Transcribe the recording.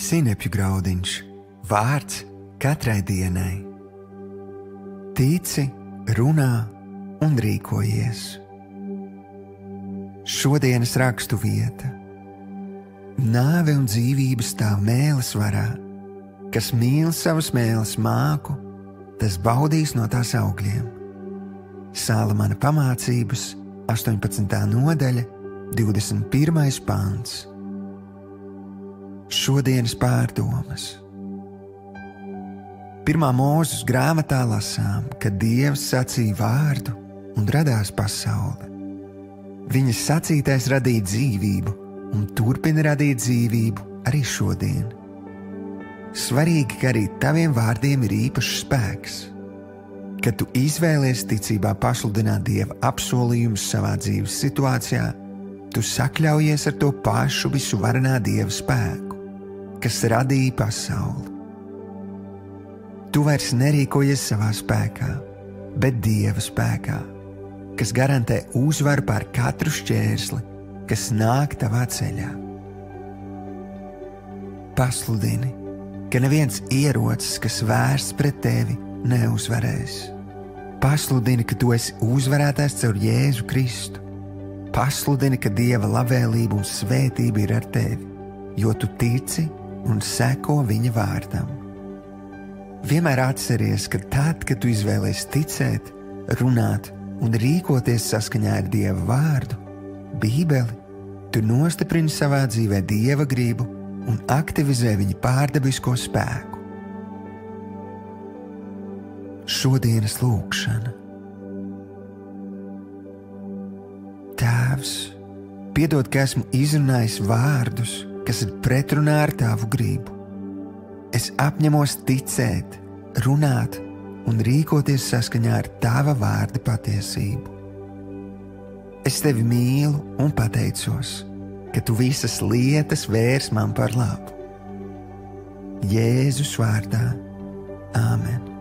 Sinepju graudiņš, vārds katrai dienai. Tici, runā un rīkojies. Šodienas rakstu vieta. Nāve un dzīvība stāv mēles varā. Kas mīl savas mēles māku, tas baudīs no tās augļiem. Salamana pamācības, 18. nodaļa, 21. pants. Šodienas pārdomas. 1. Mūzes grāmatā lasām, ka Dievs sacīja vārdu un radās pasaule. Viņa sacītais radīja dzīvību un turpina radīt dzīvību arī šodien. Svarīgi, ka arī taviem vārdiem ir īpašs spēks. Kad tu izvēlies ticībā pasludināt Dieva apsolījumus savā dzīves situācijā, tu sakļaujies ar to pašu visuvarenā Dieva spēku, kas radīja pasauli. Tu vairs nerīkojies savā spēkā, bet Dieva spēkā, kas garantē uzvaru pār katru šķērsli, kas nāk tavā ceļā. Pasludini, ka neviens ierocis, kas vērsts pret tevi, neuzvarēs. Pasludini, ka tu esi uzvarētājs caur Jēzu Kristu. Pasludini, ka Dieva labvēlība un svētība ir ar tevi, jo tu tici un seko viņa vārdam. Vienmēr atceries, ka tad, kad tu izvēlies ticēt, runāt un rīkoties saskaņā ar Dieva vārdu, Bībeli, tu nostiprini savā dzīvē Dieva gribu un aktivizē viņa pārdabisko spēku. Šodienas lūkšana. Tēvs, piedod, ka esmu izrunājis vārdus, kas ir pretrunā ar tavu gribu. Es apņemos ticēt, runāt un rīkoties saskaņā ar tava vārda patiesību. Es tevi mīlu un pateicos, ka tu visas lietas vērs man par labu. Jēzus vārdā. Āmen.